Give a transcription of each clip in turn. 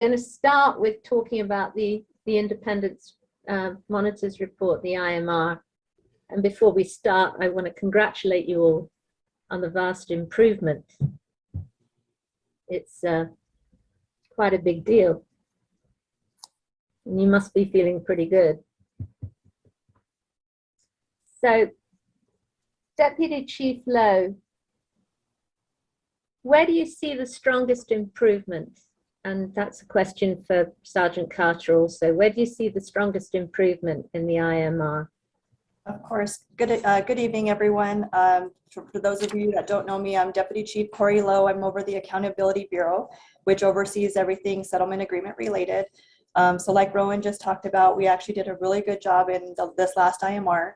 going to start with talking about the Independence Monitors Report, the IMR. And before we start, I want to congratulate you all on the vast improvement. It's quite a big deal. And you must be feeling pretty good. So, Deputy Chief Lowe, where do you see the strongest improvement? And that's a question for Sergeant Carter also. Where do you see the strongest improvement in the IMR? Of course. Good evening, everyone. For those of you that don't know me, I'm Deputy Chief Corey Lowe. I'm over the Accountability Bureau, which oversees everything settlement agreement related. So like Rowan just talked about, we actually did a really good job in this last IMR.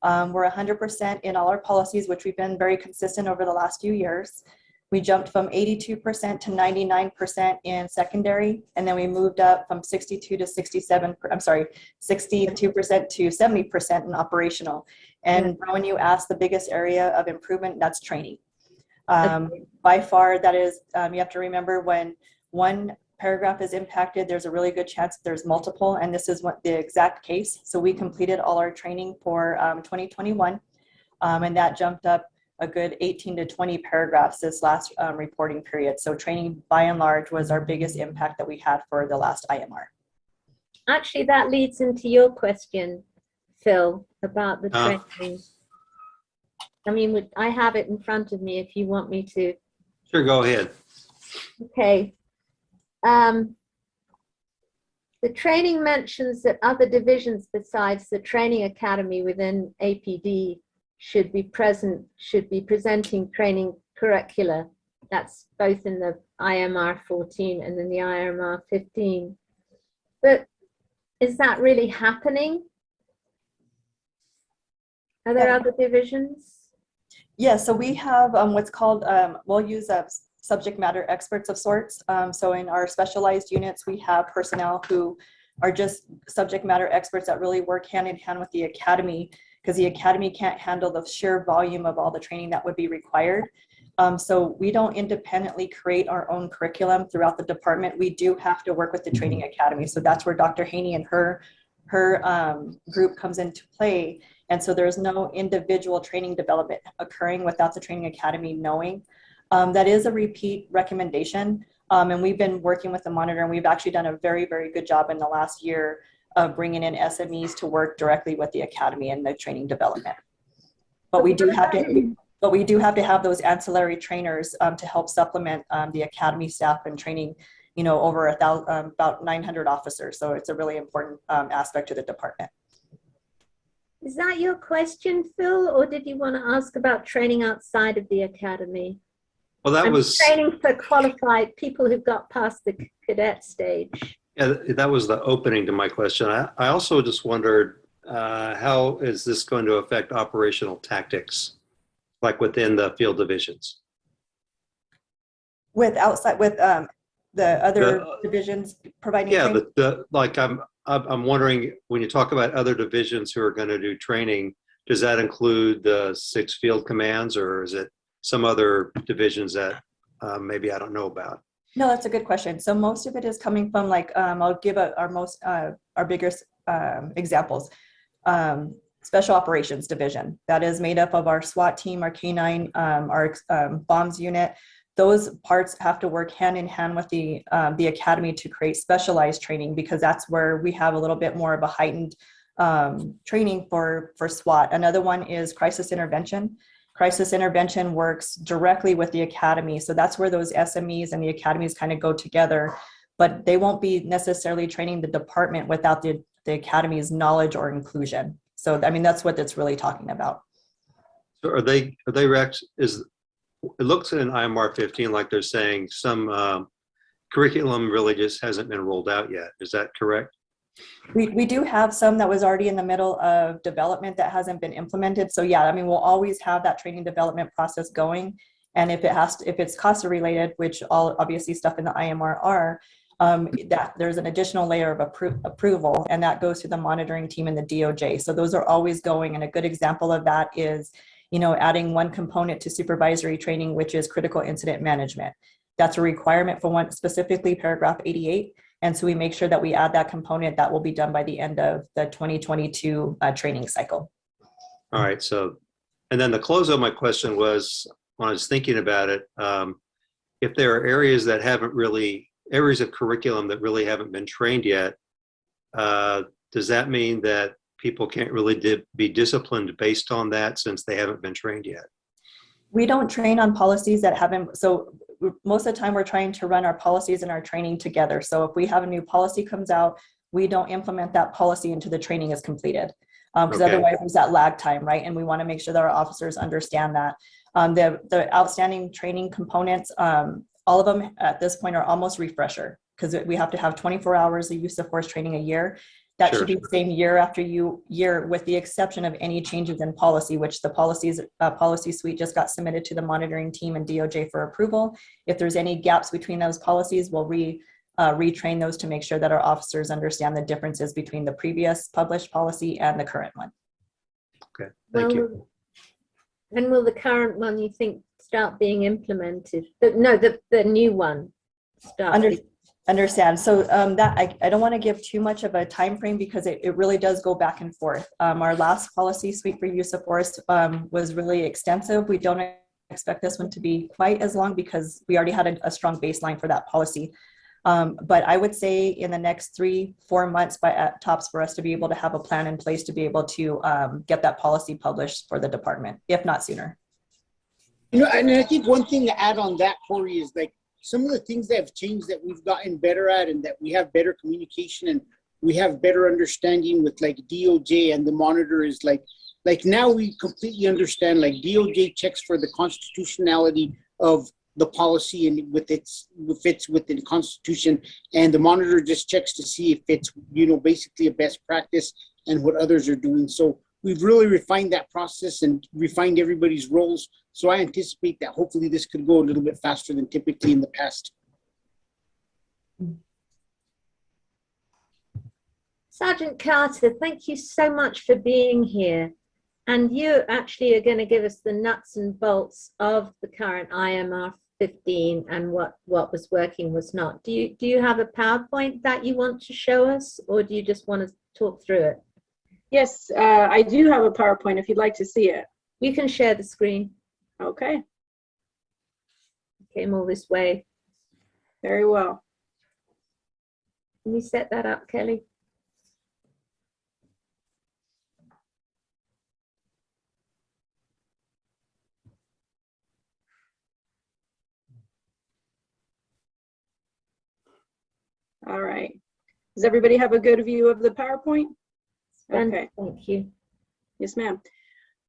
We're 100% in all our policies, which we've been very consistent over the last few years. We jumped from 82% to 99% in secondary, and then we moved up from 62 to 67, I'm sorry, 62% to 70% in operational. And when you ask the biggest area of improvement, that's training. By far, that is, you have to remember when one paragraph is impacted, there's a really good chance there's multiple, and this is what the exact case. So we completed all our training for 2021, and that jumped up a good 18 to 20 paragraphs this last reporting period. So training by and large was our biggest impact that we had for the last IMR. Actually, that leads into your question, Phil, about the training. I mean, I have it in front of me if you want me to. Sure, go ahead. Okay. The training mentions that other divisions besides the training academy within APD should be presenting training curricula. That's both in the IMR-14 and in the IMR-15. But is that really happening? Are there other divisions? Yeah, so we have what's called, we'll use subject matter experts of sorts. So in our specialized units, we have personnel who are just subject matter experts that really work hand in hand with the academy, because the academy can't handle the sheer volume of all the training that would be required. So we don't independently create our own curriculum throughout the department. We do have to work with the training academy. So that's where Dr. Haney and her group comes into play. And so there's no individual training development occurring without the training academy knowing. That is a repeat recommendation. And we've been working with the monitor, and we've actually done a very, very good job in the last year of bringing in SMEs to work directly with the academy and the training development. But we do have to have those ancillary trainers to help supplement the academy staff and training, you know, over about 900 officers. So it's a really important aspect to the department. Is that your question, Phil, or did you want to ask about training outside of the academy? Well, that was training for qualified people who've got past the cadet stage. Yeah, that was the opening to my question. I also just wondered, how is this going to affect operational tactics, like within the field divisions? With the other divisions providing training? Yeah, I'm wondering, when you talk about other divisions who are going to do training, does that include the 6 field commands, or is it some other divisions that maybe I don't know about? No, that's a good question. So most of it is coming from, like, I'll give our biggest examples. Special Operations Division, that is made up of our SWAT team, our K9, our bombs unit. Those parts have to work hand in hand with the academy to create specialized training, because that's where we have a little bit more of a heightened training for SWAT. Another one is Crisis Intervention. Crisis Intervention works directly with the academy. So that's where those SMEs and the academies kind of go together, but they won't be necessarily training the department without the academy's knowledge or inclusion. So, I mean, that's what it's really talking about. So are they Rex, it looks in IMR-15 like they're saying some curriculum really just hasn't been rolled out yet. Is that correct? We do have some that was already in the middle of development that hasn't been implemented. So yeah, I mean, we'll always have that training development process going. And if it's CASA related, which all obviously stuff in the IMR are, that there's an additional layer of approval, and that goes to the monitoring team and the DOJ. So those are always going. And a good example of that is, you know, adding one component to supervisory training, which is critical incident management. That's a requirement for one, specifically paragraph 88. And so we make sure that we add that component. That will be done by the end of the 2022 training cycle. All right. So, and then the close of my question was, when I was thinking about it, if there are areas that haven't really, areas of curriculum that really haven't been trained yet, does that mean that people can't really be disciplined based on that since they haven't been trained yet? We don't train on policies that haven't, so most of the time we're trying to run our policies and our training together. So if we have a new policy comes out, we don't implement that policy until the training is completed. Because otherwise there's that lag time, right? And we want to make sure that our officers understand that. The outstanding training components, all of them at this point are almost refresher, because we have to have 24 hours of use of force training a year. That should be the same year after year, with the exception of any changes in policy, which the policy suite just got submitted to the monitoring team and DOJ for approval. If there's any gaps between those policies, we'll retrain those to make sure that our officers understand the differences between the previous published policy and the current one. Okay, thank you. When will the current one, you think, start being implemented? The new one start. Understand. So that I don't want to give too much of a time frame, because it really does go back and forth. Our last policy suite for use of force was really extensive. We don't expect this one to be quite as long, because we already had a strong baseline for that policy. But I would say in the next 3-4 months at tops for us to be able to have a plan in place to be able to get that policy published for the department, if not sooner. You know, and I think one thing to add on that, Corey, is like some of the things that have changed that we've gotten better at, and that we have better communication and we have better understanding with like DOJ and the monitor is like now we completely understand, like DOJ checks for the constitutionality of the policy and if it's within the Constitution, and the monitor just checks to see if it's, you know, basically a best practice and what others are doing. So we've really refined that process and refined everybody's roles. So I anticipate that hopefully this could go a little bit faster than typically in the past. Sergeant Carter, thank you so much for being here. And you actually are going to give us the nuts and bolts of the current IMR-15 and what was working, was not. Do you have a PowerPoint that you want to show us, or do you just want to talk through it? Yes, I do have a PowerPoint if you'd like to see it. You can share the screen. Okay. Came all this way. Very well. Can you set that up, Kelly? All right. Does everybody have a good view of the PowerPoint? Okay. Thank you. Yes, ma'am.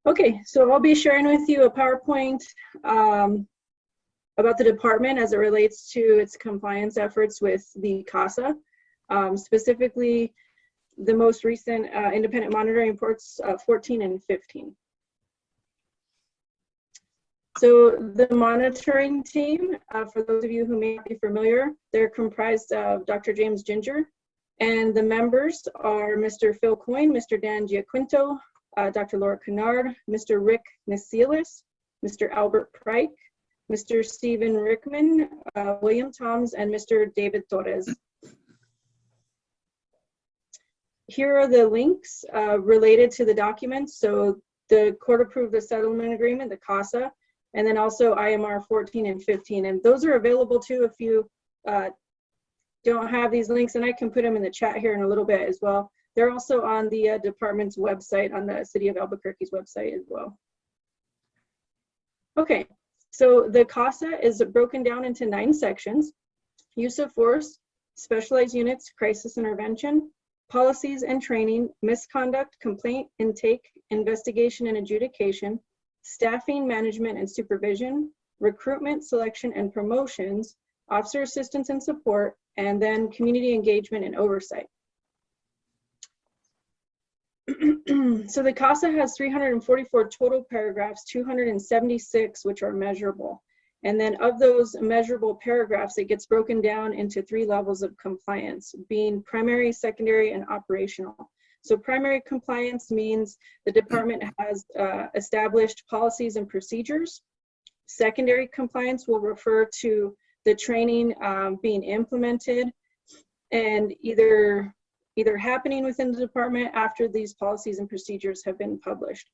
Okay, so I'll be sharing with you a PowerPoint about the department as it relates to its compliance efforts with the CASA, specifically the most recent independent monitoring reports 14 and 15. So the monitoring team, for those of you who may not be familiar, they're comprised of Dr. James Ginger, and the members are Mr. Phil Coyne, Mr. Dan Giaquinto, Dr. Laura Kennard, Mr. Rick Nasilis, Mr. Albert Pryke, Mr. Stephen Rickman, William Toms, and Mr. David Torres. Here are the links related to the documents. So the court approved the settlement agreement, the CASA, and then also IMR 14 and 15. And those are available too if you don't have these links, and I can put them in the chat here in a little bit as well. They're also on the department's website, on the City of Albuquerque's website as well. Okay, so the CASA is broken down into 9 sections: use of force, specialized units, crisis intervention, policies and training, misconduct, complaint, intake, investigation and adjudication, staffing, management and supervision, recruitment, selection and promotions, officer assistance and support, and then community engagement and oversight. So the CASA has 344 total paragraphs, 276 which are measurable. And then of those measurable paragraphs, it gets broken down into 3 levels of compliance, being primary, secondary, and operational. So primary compliance means the department has established policies and procedures. Secondary compliance will refer to the training being implemented. and either happening within the department after these policies and procedures have been published.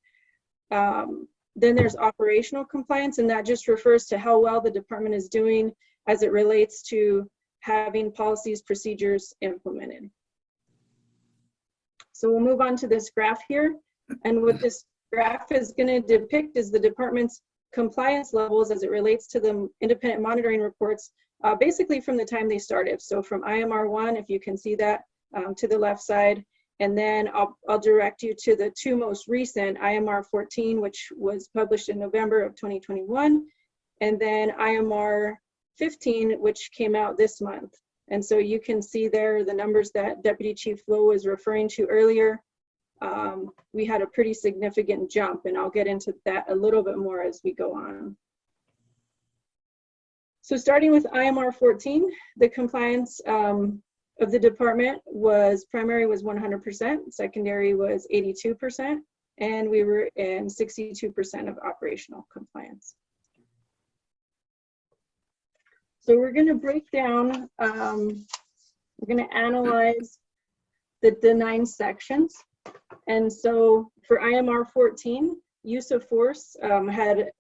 Then there's operational compliance, and that just refers to how well the department is doing as it relates to having policies, procedures implemented. So we'll move on to this graph here. And what this graph is going to depict is the department's compliance levels as it relates to the independent monitoring reports, basically from the time they started. So from IMR-1, if you can see that to the left side, and then I'll direct you to the two most recent, IMR-14, which was published in November of 2021, and then IMR-15, which came out this month. And so you can see there the numbers that Deputy Chief Lowe was referring to earlier. We had a pretty significant jump, and I'll get into that a little bit more as we go on. So starting with IMR-14, the compliance of the department primary was 100%, secondary was 82%, and we were in 62% of operational compliance. So we're going to break down, we're going to analyze the 9 sections. And so for IMR-14, use of force had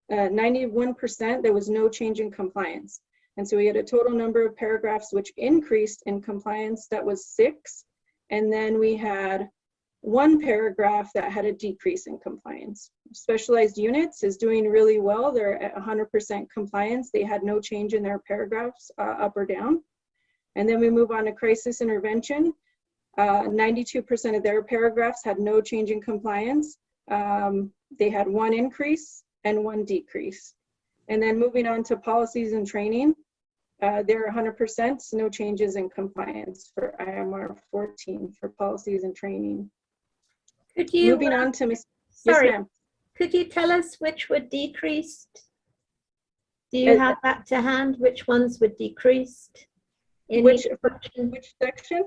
91%, there was no change in compliance. And so we had a total number of paragraphs which increased in compliance, that was 6. And then we had 1 paragraph that had a decrease in compliance. Specialized units is doing really well. They're at 100% compliance. They had no change in their paragraphs up or down. And then we move on to crisis intervention. 92% of their paragraphs had no change in compliance. They had 1 increase and 1 decrease. And then moving on to policies and training, they're 100%, no changes in compliance for IMR-14 for policies and training. Could you, moving on to Ms. sorry, Yes, ma'am. could you tell us which were decreased? Do you have that to hand? Which ones were decreased? In Which section?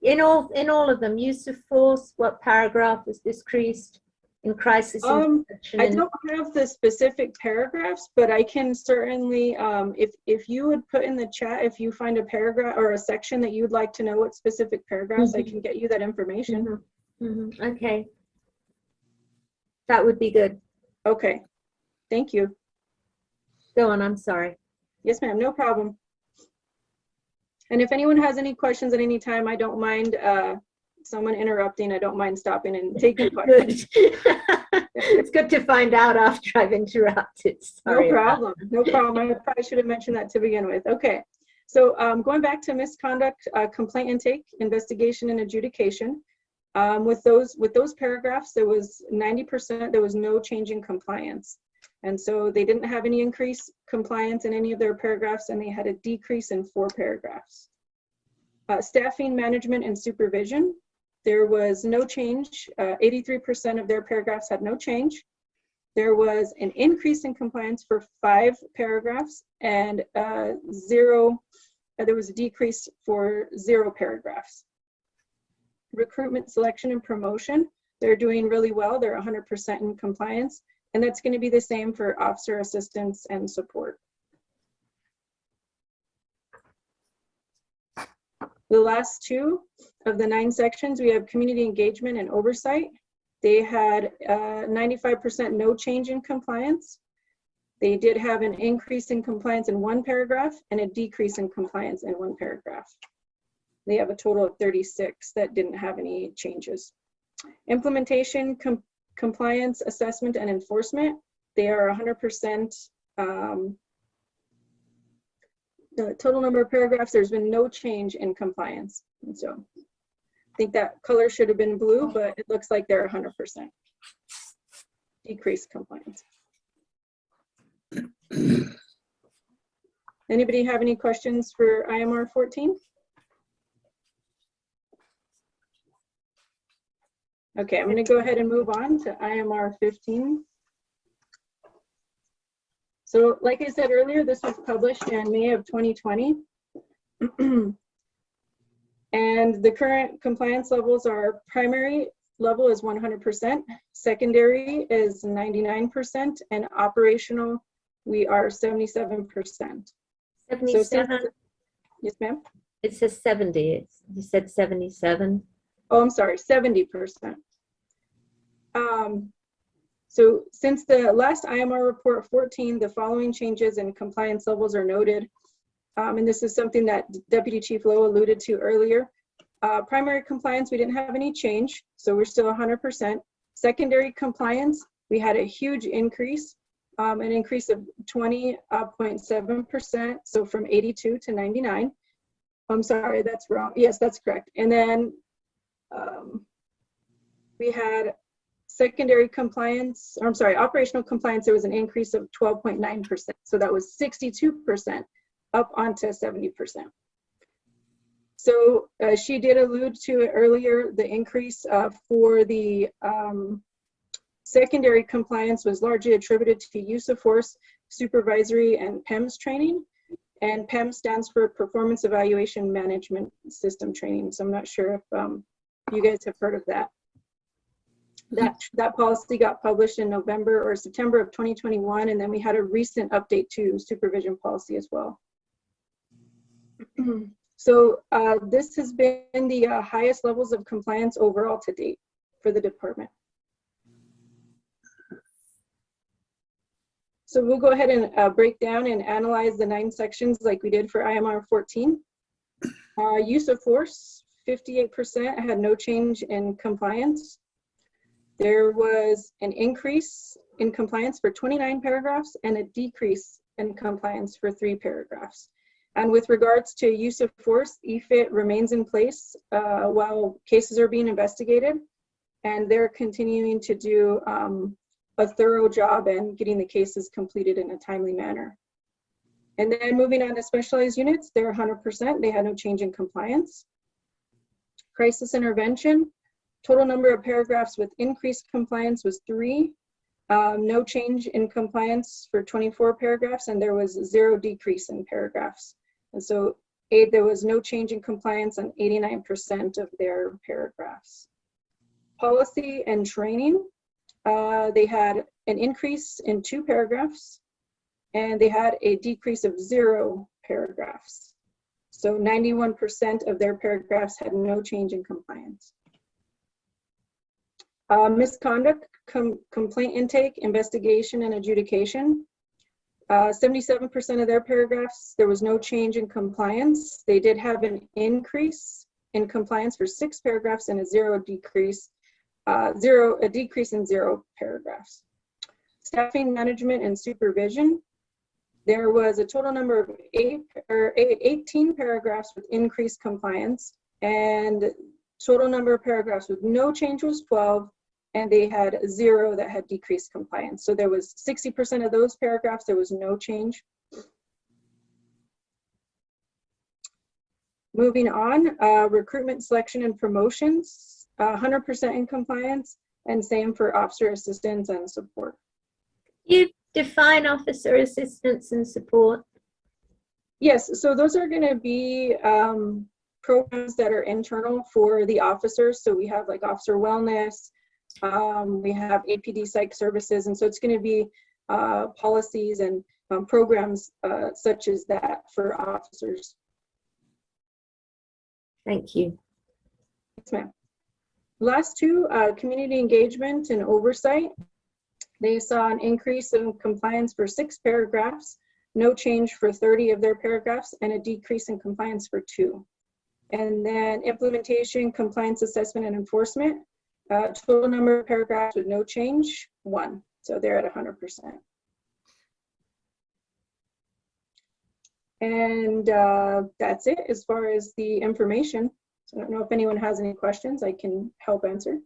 In all of them, use of force, what paragraph was decreased? In crisis intervention? I don't have the specific paragraphs, but I can certainly, if you would put in the chat, if you find a paragraph or a section that you'd like to know what specific paragraphs, I can get you that information. Okay. That would be good. Okay, thank you. Go on, I'm sorry. Yes, ma'am, no problem. And if anyone has any questions at any time, I don't mind someone interrupting. I don't mind stopping and taking questions. It's good to find out after I've interrupted. Sorry. No problem. No problem. I probably should have mentioned that to begin with. Okay. So going back to misconduct, complaint intake, investigation, and adjudication. With those paragraphs, there was 90%. There was no change in compliance, and so they didn't have any increased compliance in any of their paragraphs, and they had a decrease in 4 paragraphs. Staffing, management, and supervision. There was no change. 83% of their paragraphs had no change. There was an increase in compliance for 5 paragraphs, and there was a decrease for 0 paragraphs. Recruitment, selection, and promotion. They're doing really well. They're 100% in compliance, and that's going to be the same for officer assistance and support. The last 2 of the 9 sections, we have community engagement and oversight. They had 95% no change in compliance. They did have an increase in compliance in 1 paragraph and a decrease in compliance in 1 paragraph. They have a total of 36 that didn't have any changes. Implementation, compliance, assessment, and enforcement. They are 100%. The total number of paragraphs, there's been no change in compliance. And so I think that color should have been blue, but it looks like they're 100% decreased compliance. Anybody have any questions for IMR-14? Okay, I'm going to go ahead and move on to IMR-15. So like I said earlier, this was published in May of 2020. And the current compliance levels are primary level is 100%, secondary is 99%, and operational, we are 77%. 77. Yes, ma'am. It says 70. You said 77. Oh, I'm sorry, 70%. So since the last IMR report 14, the following changes in compliance levels are noted. And this is something that Deputy Chief Lowe alluded to earlier. Primary compliance, we didn't have any change, so we're still 100%. Secondary compliance, we had a huge increase, an increase of 20.7%, so from 82 to 99. I'm sorry, that's wrong. Yes, that's correct. And then we had secondary compliance, or I'm sorry, operational compliance, there was an increase of 12.9%. So that was 62% up onto 70%. So she did allude to it earlier, the increase for the secondary compliance was largely attributed to use of force, supervisory, and PEMS training. And PEMS stands for Performance Evaluation Management System Training. So I'm not sure if you guys have heard of that. That policy got published in November or September of 2021, and then we had a recent update to supervision policy as well. So this has been the highest levels of compliance overall to date for the department. So we'll go ahead and break down and analyze the 9 sections like we did for IMR 14. Use of force, 58% had no change in compliance. There was an increase in compliance for 29 paragraphs and a decrease in compliance for 3 paragraphs. And with regards to use of force, EFIT remains in place while cases are being investigated, and they're continuing to do a thorough job and getting the cases completed in a timely manner. And then moving on to specialized units, they're 100%, they had no change in compliance. Crisis intervention, total number of paragraphs with increased compliance was 3. No change in compliance for 24 paragraphs, and there was 0 decrease in paragraphs. And so there was no change in compliance on 89% of their paragraphs. Policy and training, they had an increase in 2 paragraphs, and they had a decrease of 0 paragraphs. So 91% of their paragraphs had no change in compliance. Misconduct, complaint intake, investigation, and adjudication. 77% of their paragraphs, there was no change in compliance. They did have an increase in compliance for 6 paragraphs and a decrease in 0 paragraphs. Staffing, management, and supervision. There was a total number of 18 paragraphs with increased compliance, and total number of paragraphs with no change was 12, and they had 0 that had decreased compliance. So there was 60% of those paragraphs, there was no change. Moving on, recruitment, selection, and promotions, 100% in compliance, and same for officer assistance and support. You define officer assistance and support? Yes, so those are going to be programs that are internal for the officers. So we have like officer wellness, we have APD psych services, and so it's going to be policies and programs such as that for officers. Thank you. Yes, ma'am. Last 2, community engagement and oversight. They saw an increase in compliance for 6 paragraphs, no change for 30 of their paragraphs, and a decrease in compliance for 2. And then implementation, compliance assessment, and enforcement. Total number of paragraphs with no change, 1. So they're at 100%. And that's it as far as the information. So I don't know if anyone has any questions I can help answer.